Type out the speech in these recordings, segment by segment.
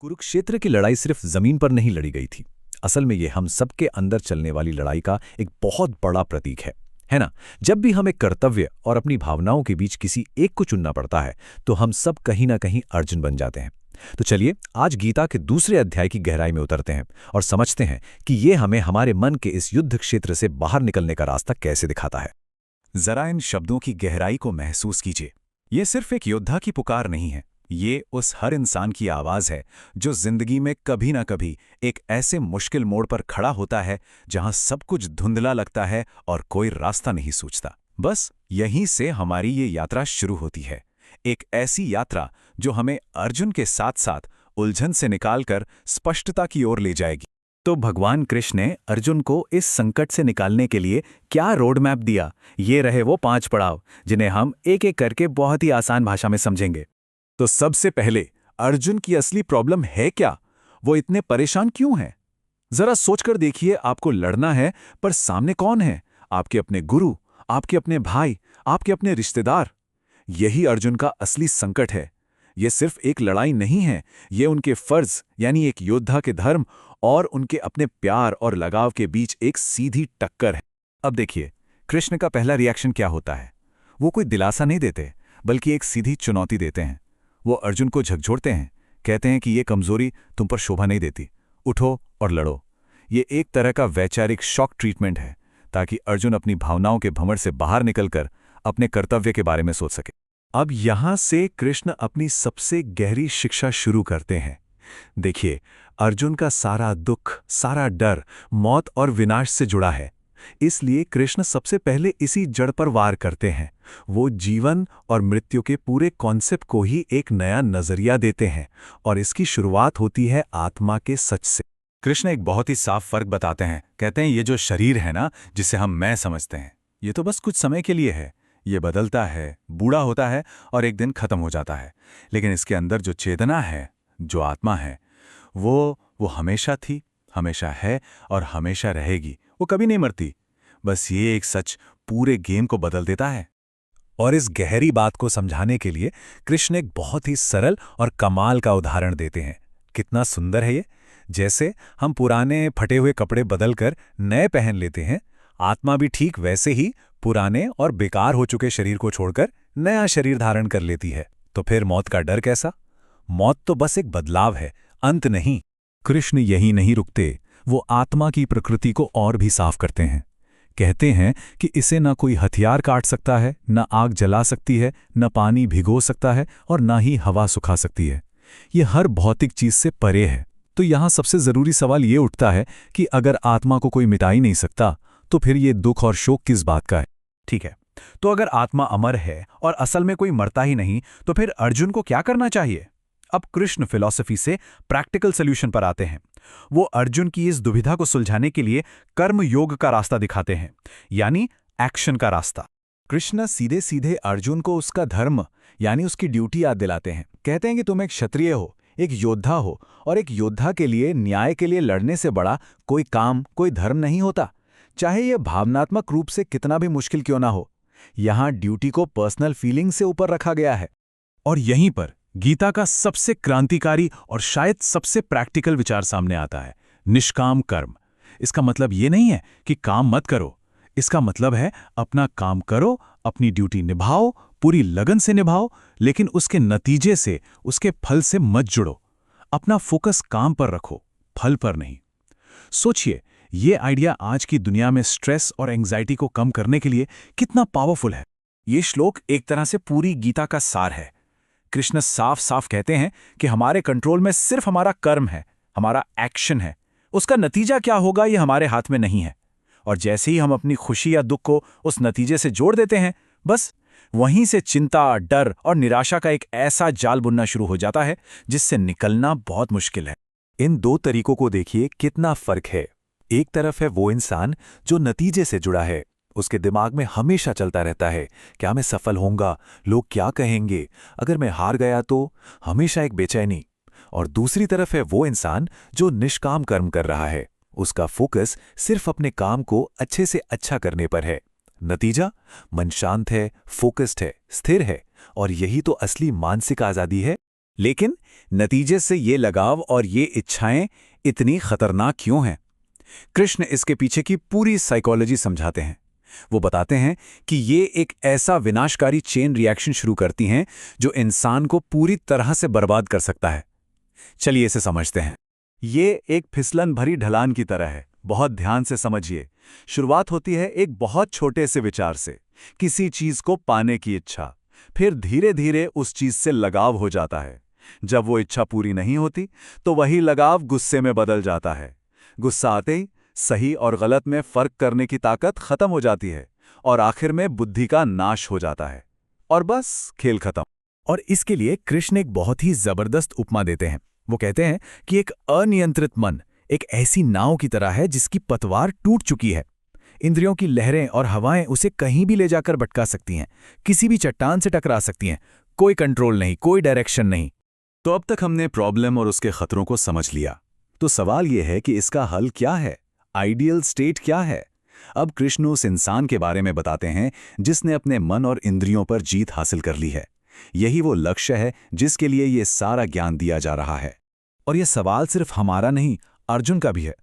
कुरुक्षेत्र की लड़ाई सिर्फ जमीन पर नहीं लड़ी गई थी। असल में ये हम सबके अंदर चलने वाली लड़ाई का एक बहुत बड़ा प्रतीक है ना। जब भी हमें कर्तव्य और अपनी भावनाओं के बीच किसी एक को चुनना पड़ता है तो हम सब कहीं ना कहीं अर्जुन बन जाते हैं। तो चलिए आज गीता के दूसरे अध्याय की गहराई में उतरते हैं और समझते हैं कि ये हमें हमारे मन के इस युद्ध क्षेत्र से बाहर निकलने का रास्ता कैसे दिखाता है। जरा इन शब्दों की गहराई को महसूस कीजिए। ये सिर्फ एक योद्धा की पुकार नहीं है, ये उस हर इंसान की आवाज़ है जो जिंदगी में कभी ना कभी एक ऐसे मुश्किल मोड़ पर खड़ा होता है जहां सब कुछ धुंधला लगता है और कोई रास्ता नहीं सूझता। बस यहीं से हमारी ये यात्रा शुरू होती है, एक ऐसी यात्रा जो हमें अर्जुन के साथ साथ उलझन से निकालकर स्पष्टता की ओर ले जाएगी। तो भगवान कृष्ण ने अर्जुन को इस संकट से निकालने के लिए क्या रोड मैप दिया, ये रहे वो 5 पड़ाव जिन्हें हम एक एक करके बहुत ही आसान भाषा में समझेंगे। तो सबसे पहले अर्जुन की असली प्रॉब्लम है क्या? वो इतने परेशान क्यों हैं? जरा सोचकर देखिए, आपको लड़ना है पर सामने कौन है? आपके अपने गुरु, आपके अपने भाई, आपके अपने रिश्तेदार। यही अर्जुन का असली संकट है। ये सिर्फ एक लड़ाई नहीं है, ये उनके फर्ज यानी एक योद्धा के धर्म और उनके अपने प्यार और लगाव के बीच एक सीधी टक्कर है। अब देखिए कृष्ण का पहला रिएक्शन क्या होता है। वो कोई दिलासा नहीं देते बल्कि एक सीधी चुनौती देते हैं। वो अर्जुन को झकझोरते हैं, कहते हैं कि ये कमजोरी तुम पर शोभा नहीं देती, उठो और लड़ो। ये एक तरह का वैचारिक शॉक ट्रीटमेंट है ताकि अर्जुन अपनी भावनाओं के भंवर से बाहर निकलकर अपने कर्तव्य के बारे में सोच सके। अब यहां से कृष्ण अपनी सबसे गहरी शिक्षा शुरू करते हैं। देखिए अर्जुन का सारा दुख, सारा डर मौत और विनाश से जुड़ा है। इसलिए कृष्ण सबसे पहले इसी जड़ पर वार करते हैं। वो जीवन और मृत्यु के पूरे कॉन्सेप्ट को ही एक नया नजरिया देते हैं और इसकी शुरुआत होती है आत्मा के सच से। कृष्ण एक बहुत ही साफ फर्क बताते हैं। कहते हैं ये जो शरीर है ना, जिसे हम मैं समझते हैं, ये तो बस कुछ समय के लिए है। ये बदलता है, बूढ़ा होता है और एक दिन खत्म हो जाता है। लेकिन इसके अंदर जो चेतना है, जो आत्मा है, वो हमेशा थी, हमेशा है और हमेशा रहेगी। वो कभी नहीं मरती। बस ये एक सच पूरे गेम को बदल देता है। और इस गहरी बात को समझाने के लिए कृष्ण एक बहुत ही सरल और कमाल का उदाहरण देते हैं। कितना सुंदर है ये! जैसे हम पुराने फटे हुए कपड़े बदलकर नए पहन लेते हैं, आत्मा भी ठीक वैसे ही पुराने और बेकार हो चुके शरीर को छोड़कर नया शरीर धारण कर लेती है। तो फिर मौत का डर कैसा? मौत तो बस एक बदलाव है, अंत नहीं। कृष्ण यही नहीं रुकते, वो आत्मा की प्रकृति को और भी साफ करते हैं। कहते हैं कि इसे न कोई हथियार काट सकता है, न आग जला सकती है, न पानी भिगो सकता है और न ही हवा सुखा सकती है। ये हर भौतिक चीज से परे है। तो यहाँ सबसे जरूरी सवाल ये उठता है कि अगर आत्मा को कोई मिटा ही नहीं सकता तो फिर ये दुख और शोक किस बात का है? ठीक है, तो अगर आत्मा अमर है और असल में कोई मरता ही नहीं, तो फिर अर्जुन को क्या करना चाहिए? अब कृष्ण फिलॉसफी से प्रैक्टिकल सॉल्यूशन पर आते हैं। वो अर्जुन की इस दुविधा को सुलझाने के लिए कर्म योग का रास्ता दिखाते हैं, यानी एक्शन का रास्ता। कृष्ण सीधे सीधे अर्जुन को उसका धर्म यानी उसकी ड्यूटी याद दिलाते हैं। कहते हैं कि तुम एक क्षत्रिय हो, एक योद्धा हो, और एक योद्धा के लिए न्याय के लिए लड़ने से बड़ा कोई काम, कोई धर्म नहीं होता, चाहे यह भावनात्मक रूप से कितना भी मुश्किल क्यों ना हो। यहां ड्यूटी को पर्सनल फीलिंग से ऊपर रखा गया है। और यहीं पर गीता का सबसे क्रांतिकारी और शायद सबसे प्रैक्टिकल विचार सामने आता है, निष्काम कर्म। इसका मतलब ये नहीं है कि काम मत करो। इसका मतलब है अपना काम करो, अपनी ड्यूटी निभाओ, पूरी लगन से निभाओ, लेकिन उसके नतीजे से, उसके फल से मत जुड़ो। अपना फोकस काम पर रखो, फल पर नहीं। सोचिए, ये आइडिया आज की दुनिया में स्ट्रेस और एंग्जाइटी को कम करने के लिए कितना पावरफुल है। ये श्लोक एक तरह से पूरी गीता का सार है। कृष्ण साफ साफ कहते हैं कि हमारे कंट्रोल में सिर्फ हमारा कर्म है, हमारा एक्शन है। उसका नतीजा क्या होगा ये हमारे हाथ में नहीं है। और जैसे ही हम अपनी खुशी या दुख को उस नतीजे से जोड़ देते हैं, बस वहीं से चिंता, डर और निराशा का एक ऐसा जाल बुनना शुरू हो जाता है जिससे निकलना बहुत मुश्किल है। इन दो तरीकों को देखिए कितना फर्क है। एक तरफ है वो इंसान जो नतीजे से जुड़ा है, उसके दिमाग में हमेशा चलता रहता है, क्या मैं सफल होऊंगा, लोग क्या कहेंगे, अगर मैं हार गया तो, हमेशा एक बेचैनी। और दूसरी तरफ है वो इंसान जो निष्काम कर्म कर रहा है, उसका फोकस सिर्फ अपने काम को अच्छे से अच्छा करने पर है। नतीजा, मन शांत है, फोकस्ड है, स्थिर है, और यही तो असली मानसिक आजादी है। लेकिन नतीजे से ये लगाव और ये इच्छाएं इतनी खतरनाक क्यों हैं? कृष्ण इसके पीछे की पूरी साइकोलॉजी समझाते हैं। वो बताते हैं कि ये एक ऐसा विनाशकारी चेन रिएक्शन शुरू करती हैं जो इंसान को पूरी तरह से बर्बाद कर सकता है। चलिए इसे समझते हैं। ये एक फिसलन भरी ढलान की तरह है। बहुत ध्यान से समझिए। शुरुआत होती है एक बहुत छोटे से विचार से, किसी चीज को पाने की इच्छा। फिर धीरे धीरे उस चीज से लगाव हो जाता है। जब वो इच्छा पूरी नहीं होती तो वही लगाव गुस्से में बदल जाता है। गुस्सा आते ही सही और गलत में फर्क करने की ताकत खत्म हो जाती है और आखिर में बुद्धि का नाश हो जाता है और बस खेल खत्म। और इसके लिए कृष्ण एक बहुत ही जबरदस्त उपमा देते हैं। वो कहते हैं कि एक अनियंत्रित मन एक ऐसी नाव की तरह है जिसकी पतवार टूट चुकी है। इंद्रियों की लहरें और हवाएं उसे कहीं भी ले जाकर भटका सकती हैं, किसी भी चट्टान से टकरा सकती हैं। कोई कंट्रोल नहीं, कोई डायरेक्शन नहीं। तो अब तक हमने प्रॉब्लम और उसके खतरों को समझ लिया। तो सवाल यह है कि इसका हल क्या है? आइडियल स्टेट क्या है? अब कृष्ण उस इंसान के बारे में बताते हैं जिसने अपने मन और इंद्रियों पर जीत हासिल कर ली है। यही वो लक्ष्य है जिसके लिए ये सारा ज्ञान दिया जा रहा है। और यह सवाल सिर्फ हमारा नहीं, अर्जुन का भी है।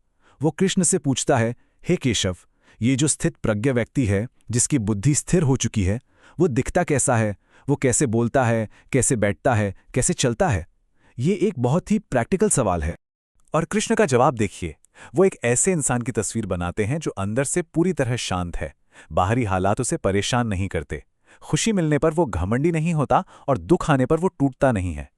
वो कृष्ण से पूछता है, हे केशव, ये जो स्थित प्रज्ञ व्यक्ति है, जिसकी बुद्धि स्थिर हो चुकी है, वो दिखता कैसा है? वो कैसे बोलता है, कैसे बैठता है, कैसे चलता है? ये एक बहुत ही प्रैक्टिकल सवाल है। और कृष्ण का जवाब देखिए। वो एक ऐसे इंसान की तस्वीर बनाते हैं जो अंदर से पूरी तरह शांत है, बाहरी हालात उसे परेशान नहीं करते। खुशी मिलने पर वो घमंडी नहीं होता और दुख आने पर वो टूटता नहीं है।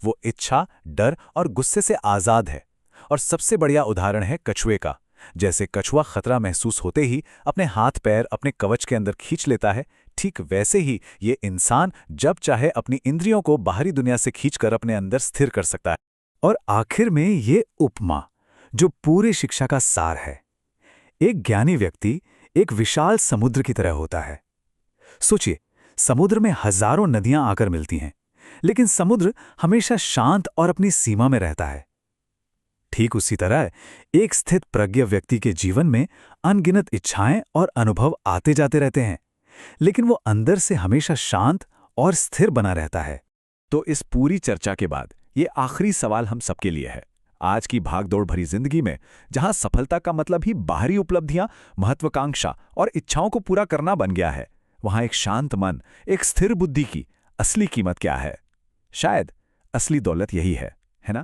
वो इच्छा, डर और गुस्से से आज़ाद है। और सबसे बढ़िया उदाहरण है कछुए का। जैसे कछुआ खतरा महसूस होते ही अपने हाथ पैर अपने कवच के अंदर खींच लेता है, ठीक वैसे ही ये इंसान जब चाहे अपनी इंद्रियों को बाहरी दुनिया से खींचकर अपने अंदर स्थिर कर सकता है। और आखिर में ये उपमा जो पूरी शिक्षा का सार है। एक ज्ञानी व्यक्ति एक विशाल समुद्र की तरह होता है। सोचिए, समुद्र में हजारों नदियां आकर मिलती हैं, लेकिन समुद्र हमेशा शांत और अपनी सीमा में रहता है। ठीक उसी तरह एक स्थित प्रज्ञ व्यक्ति के जीवन में अनगिनत इच्छाएं और अनुभव आते जाते रहते हैं, लेकिन वो अंदर से हमेशा शांत और स्थिर बना रहता है। तो इस पूरी चर्चा के बाद ये आखिरी सवाल हम सबके लिए है। आज की भागदौड़ भरी जिंदगी में, जहां सफलता का मतलब ही बाहरी उपलब्धियां, महत्वाकांक्षा और इच्छाओं को पूरा करना बन गया है, वहां एक शांत मन, एक स्थिर बुद्धि की असली कीमत क्या है? शायद असली दौलत यही है ना?